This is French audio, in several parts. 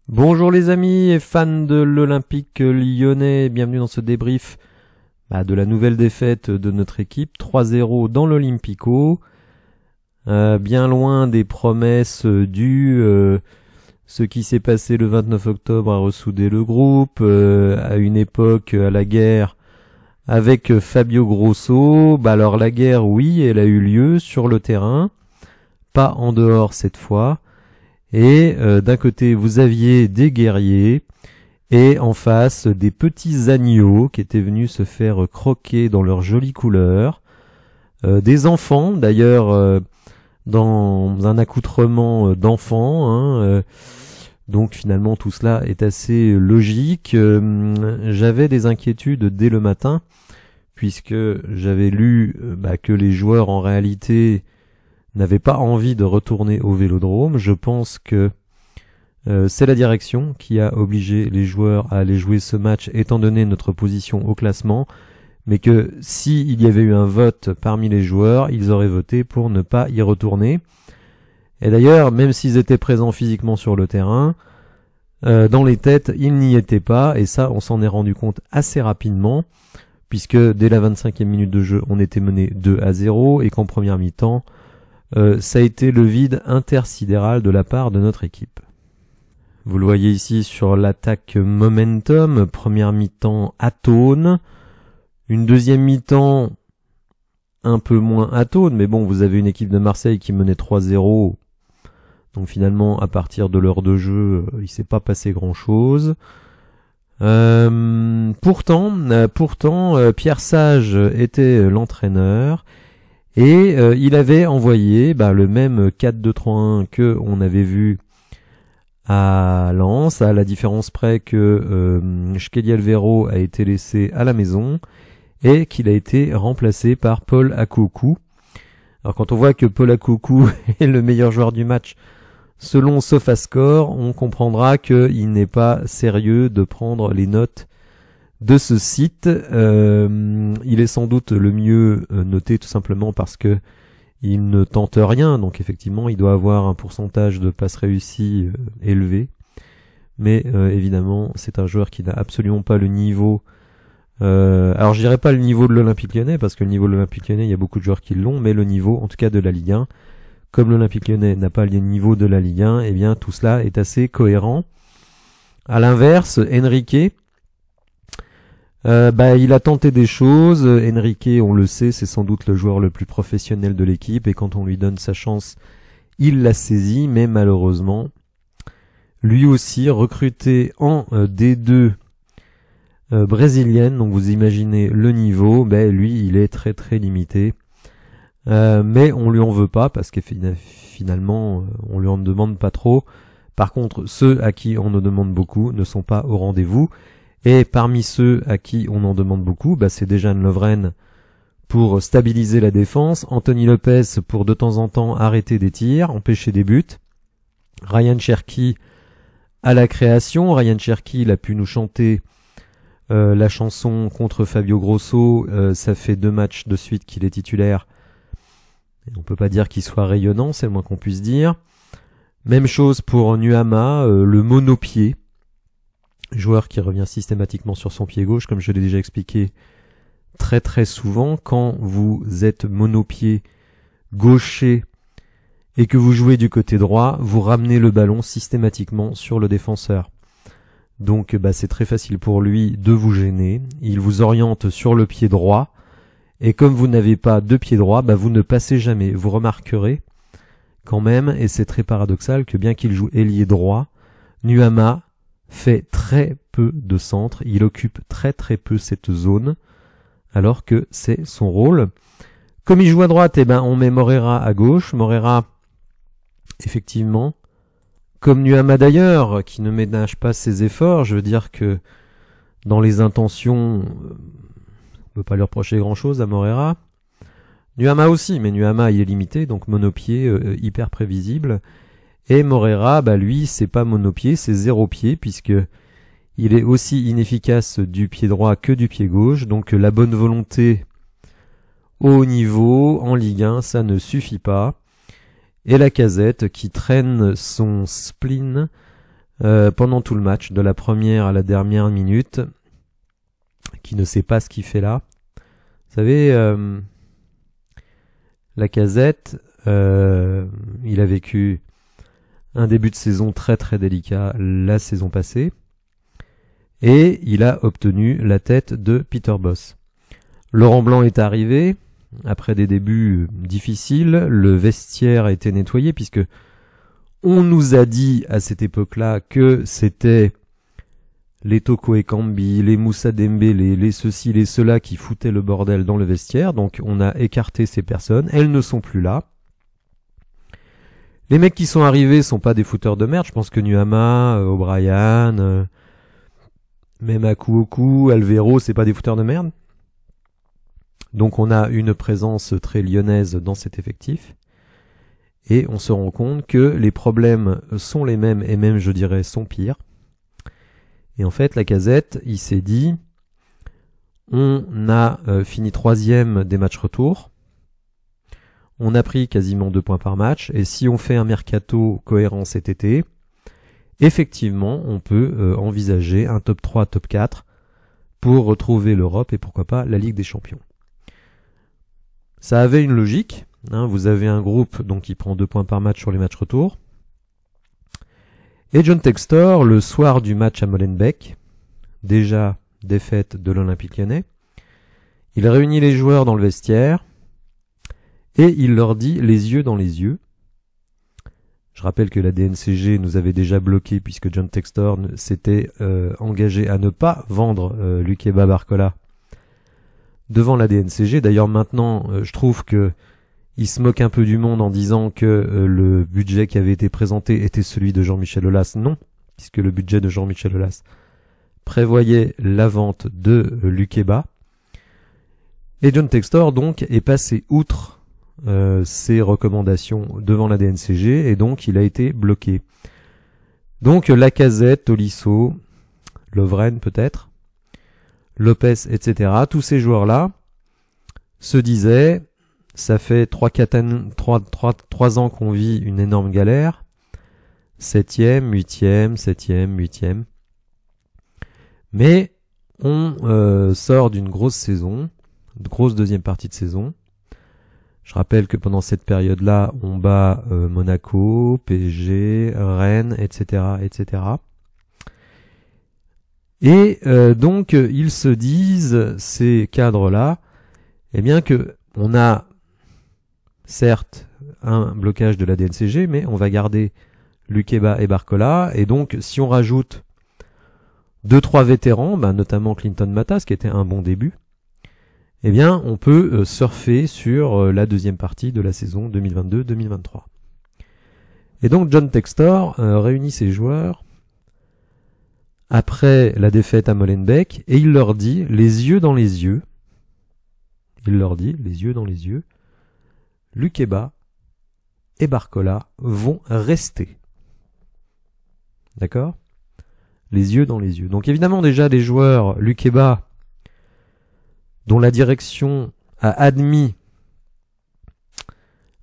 Bonjour les amis et fans de l'Olympique lyonnais, bienvenue dans ce débrief de la nouvelle défaite de notre équipe, 3-0 dans l'Olympico, bien loin des promesses dues, ce qui s'est passé le 29 octobre a ressoudé le groupe, à une époque à la guerre avec Fabio Grosso. Alors la guerre, oui, elle a eu lieu sur le terrain, pas en dehors cette fois. Et d'un côté, vous aviez des guerriers et en face, des petits agneaux qui étaient venus se faire croquer dans leurs jolies couleurs. Des enfants, d'ailleurs, dans un accoutrement d'enfants. Donc finalement, tout cela est assez logique. J'avais des inquiétudes dès le matin, puisque j'avais lu que les joueurs, en réalité, n'avait pas envie de retourner au Vélodrome. Je pense que c'est la direction qui a obligé les joueurs à aller jouer ce match étant donné notre position au classement, mais que s'il y avait eu un vote parmi les joueurs, ils auraient voté pour ne pas y retourner. Et d'ailleurs, même s'ils étaient présents physiquement sur le terrain, dans les têtes, ils n'y étaient pas, et ça, on s'en est rendu compte assez rapidement, puisque dès la 25e minute de jeu, on était mené 2-0, et qu'en première mi-temps, ça a été le vide intersidéral de la part de notre équipe. Vous le voyez ici sur l'attaque momentum, première mi-temps atone, une deuxième mi-temps un peu moins atone, mais bon, vous avez une équipe de Marseille qui menait 3-0, donc finalement à partir de l'heure de jeu, il s'est pas passé grand-chose. Pourtant, Pierre Sage était l'entraîneur, et il avait envoyé le même 4-2-3-1 que on avait vu à Lens, à la différence près que Shkeli Alvero a été laissé à la maison et qu'il a été remplacé par Paul Akoukou. Alors quand on voit que Paul Akoukou est le meilleur joueur du match selon SofaScore, on comprendra qu'il n'est pas sérieux de prendre les notes de ce site. Il est sans doute le mieux noté tout simplement parce que il ne tente rien, donc effectivement il doit avoir un pourcentage de passes réussies élevé, mais évidemment c'est un joueur qui n'a absolument pas le niveau, alors je dirais pas le niveau de l'Olympique Lyonnais, parce que le niveau de l'Olympique Lyonnais il y a beaucoup de joueurs qui l'ont, mais le niveau en tout cas de la Ligue 1, comme l'Olympique Lyonnais n'a pas le niveau de la Ligue 1, eh bien tout cela est assez cohérent. À l'inverse, Enrique, il a tenté des choses. Enrique, on le sait, c'est sans doute le joueur le plus professionnel de l'équipe, et quand on lui donne sa chance, il la saisit, mais malheureusement, lui aussi recruté en D2 brésilienne, donc vous imaginez le niveau, lui il est très très limité, mais on lui en veut pas parce que finalement on lui en demande pas trop. Par contre, ceux à qui on en demande beaucoup ne sont pas au rendez-vous. Et parmi ceux à qui on en demande beaucoup, c'est Dejan Lovren pour stabiliser la défense, Anthony Lopez pour de temps en temps arrêter des tirs, empêcher des buts, Ryan Cherki à la création. Ryan Cherki, il a pu nous chanter la chanson contre Fabio Grosso, ça fait 2 matchs de suite qu'il est titulaire, et on peut pas dire qu'il soit rayonnant, c'est le moins qu'on puisse dire. Même chose pour Nuama, le monopied, joueur qui revient systématiquement sur son pied gauche, comme je l'ai déjà expliqué très très souvent. Quand vous êtes monopied gaucher et que vous jouez du côté droit, vous ramenez le ballon systématiquement sur le défenseur. Donc c'est très facile pour lui de vous gêner. Il vous oriente sur le pied droit, et comme vous n'avez pas de pied droit, vous ne passez jamais. Vous remarquerez quand même, et c'est très paradoxal, que bien qu'il joue ailier droit, Nuama fait très peu de centre, il occupe très très peu cette zone, alors que c'est son rôle. Comme il joue à droite, on met Moreira à gauche. Moreira, effectivement, comme Nuama d'ailleurs, qui ne ménage pas ses efforts, je veux dire que dans les intentions, on peut pas lui reprocher grand chose à Moreira. Nuama aussi, mais Nuama il est limité, donc monopied hyper prévisible. Et Moreira, lui, c'est pas monopied, c'est 0 pied, puisque il est aussi inefficace du pied droit que du pied gauche. Donc la bonne volonté au haut niveau, en Ligue 1, ça ne suffit pas. Et Lacazette qui traîne son spleen pendant tout le match, de la première à la dernière minute, qui ne sait pas ce qu'il fait là. Vous savez, Lacazette, il a vécu un début de saison très très délicat la saison passée, et il a obtenu la tête de Peter Bosz. Laurent Blanc est arrivé, après des débuts difficiles, le vestiaire a été nettoyé, puisque on nous a dit à cette époque-là que c'était les Toko Ekambi, les Moussa Dembélé, les ceci, les cela qui foutaient le bordel dans le vestiaire, donc on a écarté ces personnes, elles ne sont plus là. Les mecs qui sont arrivés sont pas des fouteurs de merde, je pense que Nuama, O'Brien, même Akuoku, Alvero, c'est pas des fouteurs de merde. Donc on a une présence très lyonnaise dans cet effectif. Et on se rend compte que les problèmes sont les mêmes, et même je dirais sont pires. Et en fait, Lacazette, il s'est dit, on a fini 3e des matchs retour. On a pris quasiment 2 points par match. Et si on fait un mercato cohérent cet été, effectivement, on peut envisager un top 3, top 4 pour retrouver l'Europe et pourquoi pas la Ligue des Champions. Ça avait une logique. Vous avez un groupe donc qui prend 2 points par match sur les matchs retour. Et John Textor, le soir du match à Molenbeek, déjà défaite de l'Olympique Lyonnais, il réunit les joueurs dans le vestiaire et il leur dit les yeux dans les yeux. Je rappelle que la DNCG nous avait déjà bloqué puisque John Textor s'était engagé à ne pas vendre Lukeba Barcola devant la DNCG. D'ailleurs maintenant, je trouve que il se moque un peu du monde en disant que le budget qui avait été présenté était celui de Jean-Michel Aulas. Non, puisque le budget de Jean-Michel Aulas prévoyait la vente de Lukeba. Et John Textor donc est passé outre ses recommandations devant la DNCG et donc il a été bloqué. Donc Lacazette, Tolisso, Lovren peut-être, Lopez, etc. Tous ces joueurs-là se disaient, ça fait 3 ans qu'on vit une énorme galère, 7e, 8e, 7e, 8e. Mais on sort d'une grosse saison, de grosse deuxième partie de saison. Je rappelle que pendant cette période-là, on bat Monaco, PSG, Rennes, etc., etc. Et donc ils se disent, ces cadres-là, eh bien que on a certes un blocage de la DNCG, mais on va garder Lukeba et Barcola, et donc si on rajoute 2-3 vétérans, notamment Clinton Matas, qui était un bon début, eh bien on peut surfer sur la deuxième partie de la saison 2022-2023. Et donc John Textor réunit ses joueurs après la défaite à Molenbeek, et il leur dit, les yeux dans les yeux, Lukeba et Barcola vont rester. D'accord ? Les yeux dans les yeux. Donc évidemment déjà des joueurs, Lukeba, dont la direction a admis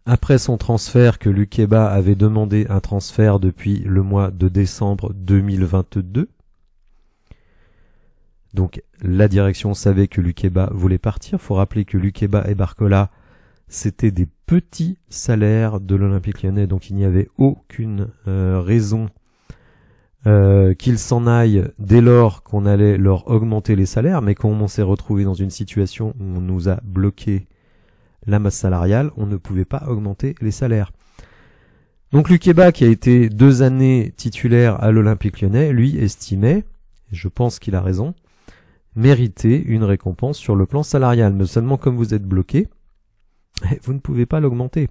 après son transfert que Lukeba avait demandé un transfert depuis le mois de décembre 2022. Donc la direction savait que Lukeba voulait partir. Il faut rappeler que Lukeba et Barcola, c'était des petits salaires de l'Olympique Lyonnais, donc il n'y avait aucune raison qu'ils s'en aillent dès lors qu'on allait leur augmenter les salaires, mais quand on s'est retrouvé dans une situation où on nous a bloqué la masse salariale, on ne pouvait pas augmenter les salaires. Donc Lukeba, qui a été 2 années titulaire à l'Olympique Lyonnais, lui estimait, et je pense qu'il a raison, mériter une récompense sur le plan salarial. Mais seulement comme vous êtes bloqué, vous ne pouvez pas l'augmenter.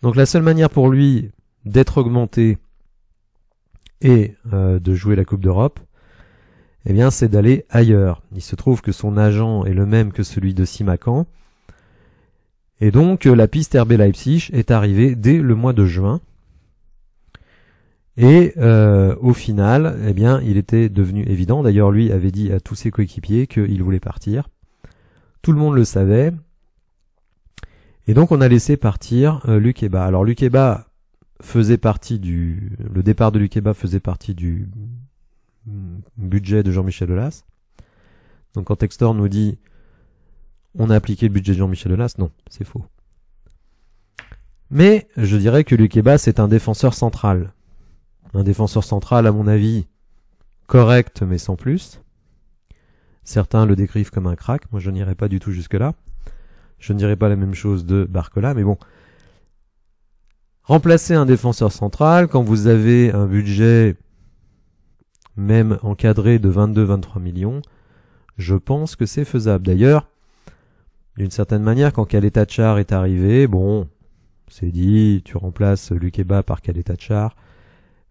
Donc la seule manière pour lui d'être augmenté et de jouer la Coupe d'Europe, eh bien c'est d'aller ailleurs. Il se trouve que son agent est le même que celui de Simakan. Et donc la piste RB Leipzig est arrivée dès le mois de juin. Et au final, eh bien, il était devenu évident. D'ailleurs, lui avait dit à tous ses coéquipiers qu'il voulait partir. Tout le monde le savait. Et donc, on a laissé partir Lukeba. Alors, Lukeba faisait partie le départ de Lukeba faisait partie du budget de Jean-Michel Aulas. Donc quand Textor nous dit on a appliqué le budget de Jean-Michel Aulas, non, c'est faux. Mais je dirais que Lukeba c'est un défenseur central. Un défenseur central à mon avis correct mais sans plus. Certains le décrivent comme un crack, moi je n'irai pas du tout jusque-là. Je ne dirais pas la même chose de Barcola, mais bon. Remplacer un défenseur central quand vous avez un budget même encadré de 22-23 millions, je pense que c'est faisable. D'ailleurs, d'une certaine manière, quand Caleta-Car est arrivé, bon, c'est dit, tu remplaces Lukeba par Caleta-Car,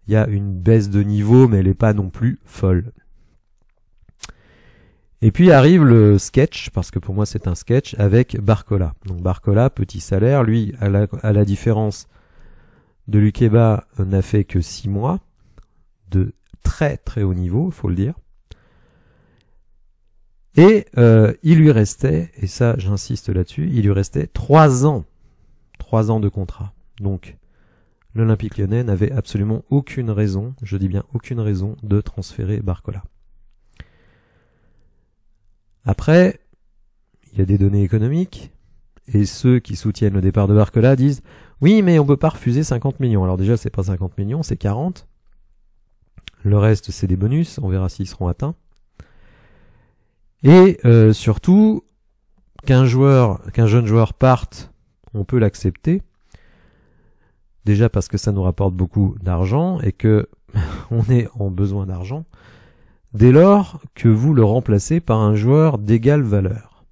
il y a une baisse de niveau, mais elle n'est pas non plus folle. Et puis arrive le sketch, parce que pour moi c'est un sketch, avec Barcola. Donc Barcola, petit salaire, lui, à la différence de Lukeba, n'a fait que 6 mois, de très très haut niveau, il faut le dire. Et il lui restait, et ça j'insiste là-dessus, il lui restait 3 ans. 3 ans de contrat. Donc l'Olympique Lyonnais n'avait absolument aucune raison, je dis bien aucune raison, de transférer Barcola. Après, il y a des données économiques, et ceux qui soutiennent le départ de Barcola disent « Oui, mais on ne peut pas refuser 50 millions. » Alors déjà, c'est pas 50 millions, c'est 40. Le reste, c'est des bonus, on verra s'ils seront atteints. Et surtout, qu'un jeune joueur parte, on peut l'accepter. Déjà parce que ça nous rapporte beaucoup d'argent, et que on est en besoin d'argent. Dès lors que vous le remplacez par un joueur d'égale valeur.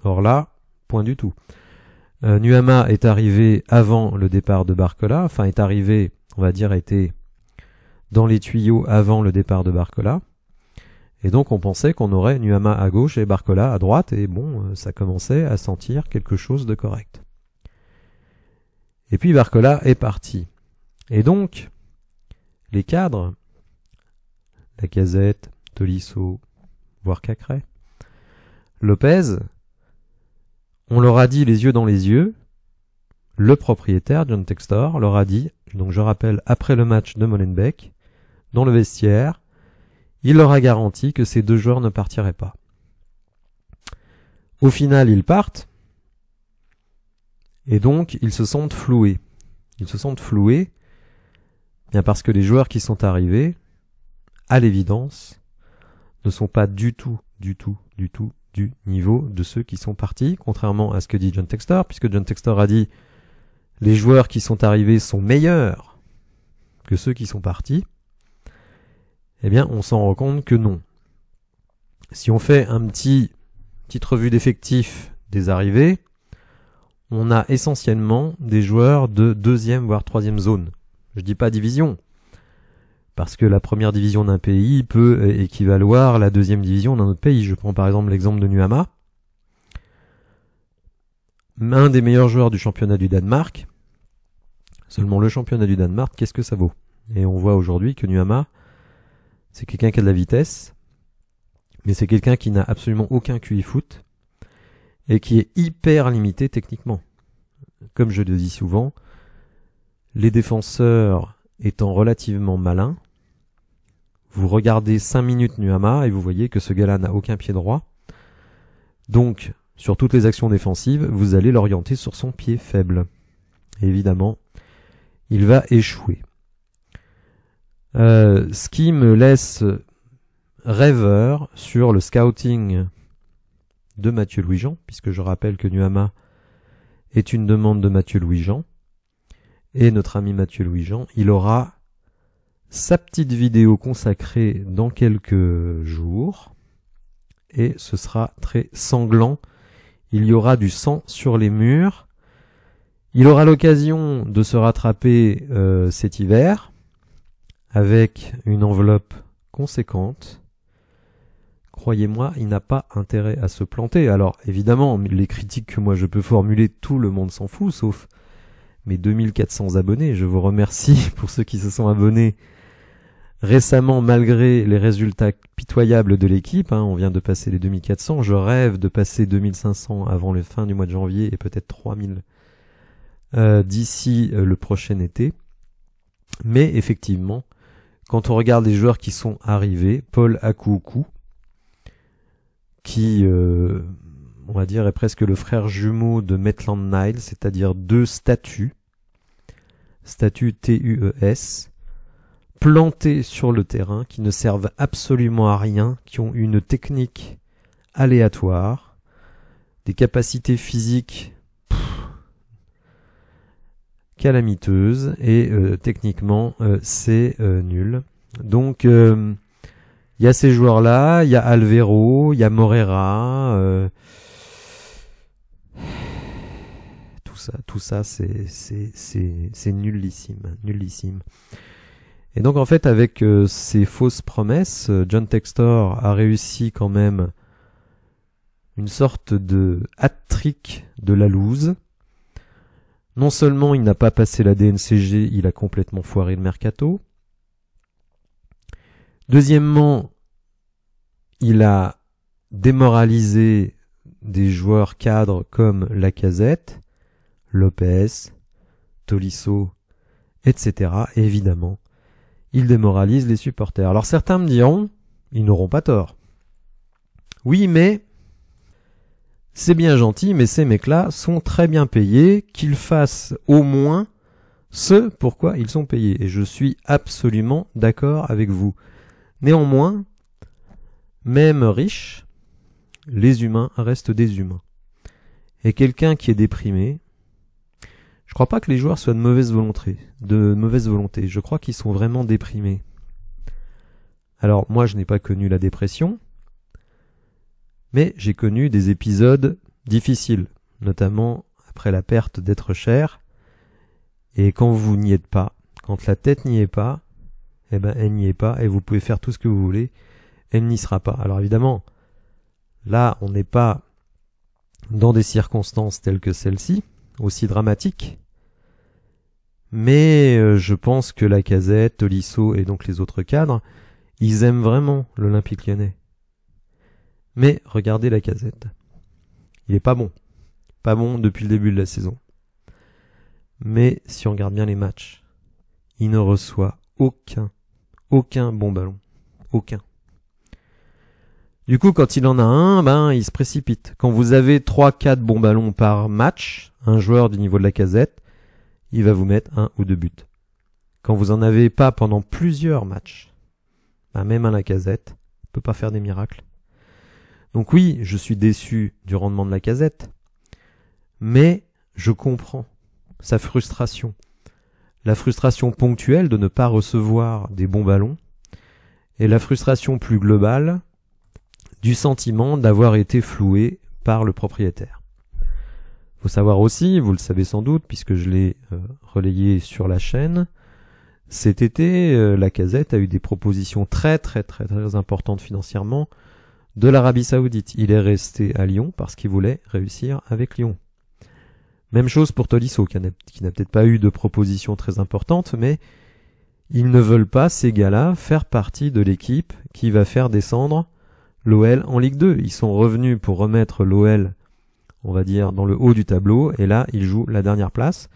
Or là, point du tout. Nuama est arrivé avant le départ de Barcola, enfin est arrivé, on va dire, était dans les tuyaux avant le départ de Barcola. Et donc on pensait qu'on aurait Nuama à gauche et Barcola à droite, et bon, ça commençait à sentir quelque chose de correct. Et puis Barcola est parti. Et donc, les cadres, Lacazette, Tolisso, voire Cacré, Lopez, on leur a dit les yeux dans les yeux, le propriétaire, John Textor, leur a dit, donc je rappelle, après le match de Molenbeek, dans le vestiaire, il leur a garanti que ces 2 joueurs ne partiraient pas. Au final, ils partent, et donc ils se sentent floués. Ils se sentent floués, bien parce que les joueurs qui sont arrivés, à l'évidence, ne sont pas du tout du niveau de ceux qui sont partis, contrairement à ce que dit John Textor, puisque John Textor a dit les joueurs qui sont arrivés sont meilleurs que ceux qui sont partis. Eh bien, on s'en rend compte que non. Si on fait une petite revue d'effectifs des arrivées, on a essentiellement des joueurs de 2e voire 3e zone. Je dis pas division, parce que la première division d'un pays peut équivaloir la 2e division d'un autre pays. Je prends par exemple l'exemple de Nuama, un des meilleurs joueurs du championnat du Danemark. Seulement le championnat du Danemark, qu'est-ce que ça vaut? Et on voit aujourd'hui que Nuama, c'est quelqu'un qui a de la vitesse, mais c'est quelqu'un qui n'a absolument aucun QI foot, et qui est hyper limité techniquement. Comme je le dis souvent, les défenseurs étant relativement malins, vous regardez 5 minutes Nuama et vous voyez que ce gars-là n'a aucun pied droit. Donc, sur toutes les actions défensives, vous allez l'orienter sur son pied faible. Et évidemment, il va échouer. Ce qui me laisse rêveur sur le scouting de Mathieu Louis-Jean, puisque je rappelle que Nuama est une demande de Mathieu Louis-Jean. Et notre ami Mathieu Louis-Jean, il aura sa petite vidéo consacrée dans quelques jours, et ce sera très sanglant. Il y aura du sang sur les murs. Il aura l'occasion de se rattraper cet hiver, avec une enveloppe conséquente. Croyez-moi, il n'a pas intérêt à se planter. Alors évidemment, les critiques que moi je peux formuler, tout le monde s'en fout, sauf mes 2400 abonnés. Je vous remercie pour ceux qui se sont abonnés récemment, malgré les résultats pitoyables de l'équipe. On vient de passer les 2400. Je rêve de passer 2500 avant la fin du mois de janvier et peut-être 3000 d'ici le prochain été. Mais effectivement, quand on regarde les joueurs qui sont arrivés, Paul Akoukou, qui, on va dire, est presque le frère jumeau de Maitland Niles, c'est-à-dire deux statues TUES, plantés sur le terrain, qui ne servent absolument à rien, qui ont une technique aléatoire, des capacités physiques calamiteuses, et techniquement, c'est nul. Donc, il y a ces joueurs-là, il y a Alvero, il y a Morera, tout ça, c'est nullissime. Et donc en fait, avec ces fausses promesses, John Textor a réussi quand même une sorte de hat-trick de la loose. Non seulement il n'a pas passé la DNCG, il a complètement foiré le mercato. Deuxièmement, il a démoralisé des joueurs cadres comme Lacazette, Lopez, Tolisso, etc. Et évidemment, il démoralise les supporters. Alors certains me diront, ils n'auront pas tort. Oui, mais c'est bien gentil, mais ces mecs-là sont très bien payés, qu'ils fassent au moins ce pourquoi ils sont payés. Et je suis absolument d'accord avec vous. Néanmoins, même riches, les humains restent des humains. Et quelqu'un qui est déprimé, je crois pas que les joueurs soient de mauvaise volonté. Je crois qu'ils sont vraiment déprimés. Alors, moi, je n'ai pas connu la dépression, mais j'ai connu des épisodes difficiles, notamment après la perte d'être cher. Et quand vous n'y êtes pas, quand la tête n'y est pas, eh ben, elle n'y est pas, et vous pouvez faire tout ce que vous voulez, elle n'y sera pas. Alors évidemment, là, on n'est pas dans des circonstances telles que celle-ci, aussi dramatiques, mais je pense que Lacazette, Tolisso et donc les autres cadres, ils aiment vraiment l'Olympique Lyonnais. Mais regardez Lacazette. Il est pas bon. Pas bon depuis le début de la saison. Mais si on regarde bien les matchs, il ne reçoit aucun bon ballon. Aucun. Du coup, quand il en a un, il se précipite. Quand vous avez 3-4 bons ballons par match, un joueur du niveau de Lacazette, il va vous mettre 1 ou 2 buts. Quand vous en avez pas pendant plusieurs matchs, même un Lacazette peut pas faire des miracles. Donc oui, je suis déçu du rendement de Lacazette, mais je comprends sa frustration. La frustration ponctuelle de ne pas recevoir des bons ballons, et la frustration plus globale du sentiment d'avoir été floué par le propriétaire. Faut savoir aussi, vous le savez sans doute, puisque je l'ai relayé sur la chaîne, cet été, Lacazette a eu des propositions très importantes financièrement de l'Arabie Saoudite. Il est resté à Lyon parce qu'il voulait réussir avec Lyon. Même chose pour Tolisso, qui n'a peut-être pas eu de propositions très importantes, mais ils ne veulent pas, ces gars-là, faire partie de l'équipe qui va faire descendre l'OL en Ligue 2. Ils sont revenus pour remettre l'OL, on va dire, dans le haut du tableau, et là, ils jouent la dernière place.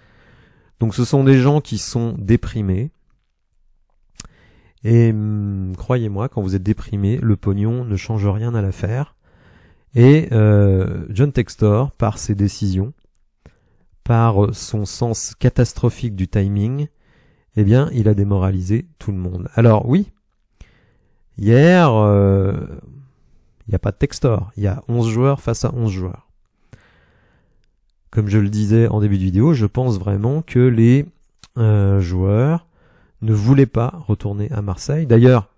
Donc ce sont des gens qui sont déprimés, et croyez-moi, quand vous êtes déprimé, le pognon ne change rien à l'affaire. Et John Textor, par ses décisions, par son sens catastrophique du timing, eh bien, il a démoralisé tout le monde. Alors oui, hier, il n'y a pas de Textor, il y a 11 joueurs face à 11 joueurs. Comme je le disais en début de vidéo, je pense vraiment que les joueurs ne voulaient pas retourner à Marseille. D'ailleurs,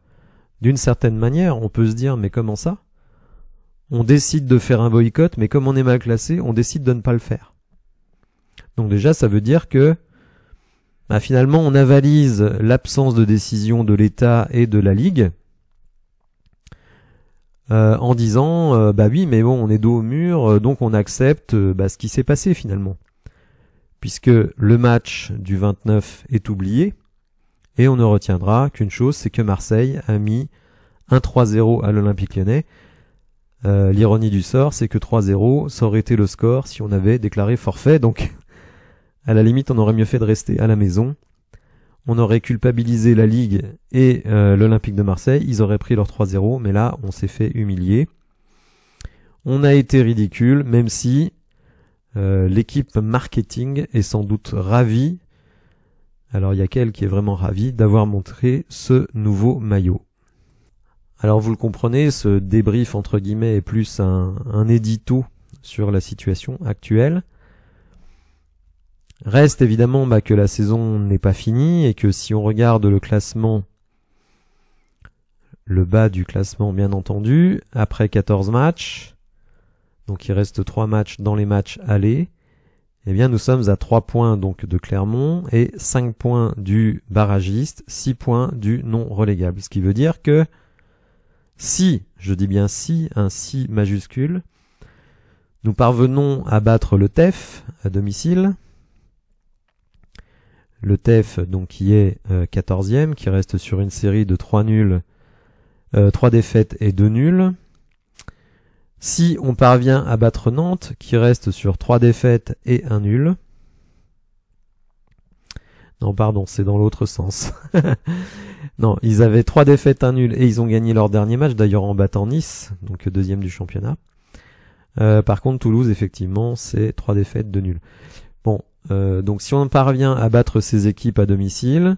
d'une certaine manière, on peut se dire, mais comment ça? On décide de faire un boycott, mais comme on est mal classé, on décide de ne pas le faire. Donc déjà, ça veut dire que finalement, on avalise l'absence de décision de l'État et de la Ligue en disant oui, mais bon, on est dos au mur, donc on accepte ce qui s'est passé finalement. Puisque le match du 29 est oublié, et on ne retiendra qu'une chose, c'est que Marseille a mis un 3-0 à l'Olympique Lyonnais. L'ironie du sort, c'est que 3-0, ça aurait été le score si on avait déclaré forfait, donc À la limite, on aurait mieux fait de rester à la maison. On aurait culpabilisé la Ligue et l'Olympique de Marseille. Ils auraient pris leur 3-0, mais là, on s'est fait humilier. On a été ridicule, même si l'équipe marketing est sans doute ravie. Alors, il y a qu'elle qui est vraiment ravie d'avoir montré ce nouveau maillot. Alors, vous le comprenez, ce débrief, entre guillemets, est plus un édito sur la situation actuelle. Reste évidemment que la saison n'est pas finie et que si on regarde le classement, le bas du classement bien entendu, après 14 matchs, donc il reste 3 matchs dans les matchs allés, eh bien nous sommes à 3 points donc de Clermont et 5 points du barragiste, 6 points du non relégable. Ce qui veut dire que si, je dis bien si, un si majuscule, nous parvenons à battre le TEF à domicile, le TEF donc qui est 14e, qui reste sur une série de 3 nuls, 3 défaites et 2 nuls. Si on parvient à battre Nantes, qui reste sur 3 défaites et 1 nul. Non, pardon, c'est dans l'autre sens. Non, ils avaient 3 défaites, 1 nul et ils ont gagné leur dernier match, d'ailleurs en battant Nice, donc deuxième du championnat. Par contre, Toulouse, effectivement, c'est 3 défaites, 2 nuls. Bon, donc si on parvient à battre ces équipes à domicile,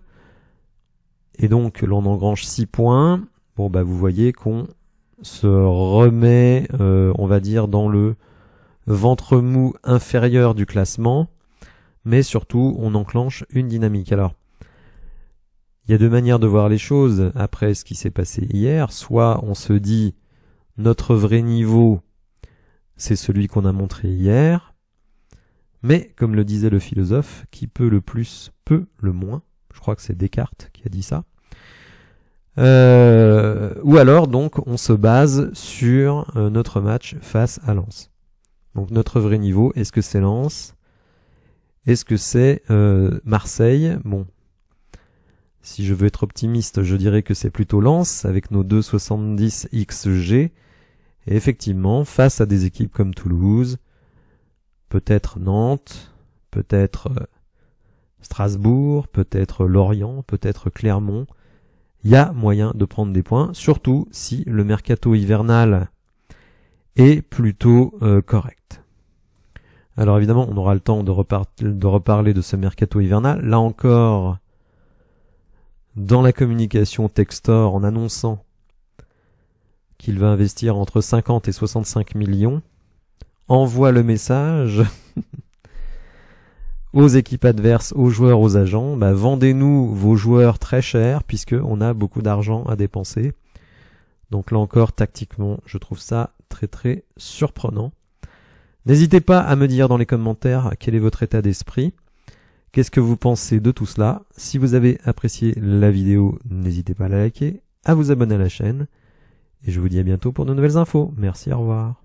et donc l'on engrange 6 points, bon vous voyez qu'on se remet, on va dire, dans le ventre mou inférieur du classement, mais surtout on enclenche une dynamique. Alors, il y a deux manières de voir les choses après ce qui s'est passé hier. Soit on se dit notre vrai niveau, c'est celui qu'on a montré hier, mais comme le disait le philosophe, qui peut le plus peut le moins. Je crois que c'est Descartes qui a dit ça. Ou alors donc on se base sur notre match face à Lens. Donc notre vrai niveau, est-ce que c'est Lens? Est-ce que c'est Marseille? Bon, si je veux être optimiste, je dirais que c'est plutôt Lens avec nos 2,70 XG. Et effectivement, face à des équipes comme Toulouse, peut-être Nantes, peut-être Strasbourg, peut-être Lorient, peut-être Clermont, il y a moyen de prendre des points, surtout si le mercato hivernal est plutôt correct. Alors évidemment, on aura le temps de reparler de ce mercato hivernal. Là encore, dans la communication Textor, en annonçant qu'il va investir entre 50 et 65 millions, envoie le message aux équipes adverses, aux joueurs, aux agents, vendez-nous vos joueurs très chers puisque on a beaucoup d'argent à dépenser. Donc là encore, tactiquement, je trouve ça très très surprenant. N'hésitez pas à me dire dans les commentaires quel est votre état d'esprit. Qu'est-ce que vous pensez de tout cela? Si vous avez apprécié la vidéo, n'hésitez pas à la liker, à vous abonner à la chaîne. Et je vous dis à bientôt pour de nouvelles infos. Merci, au revoir.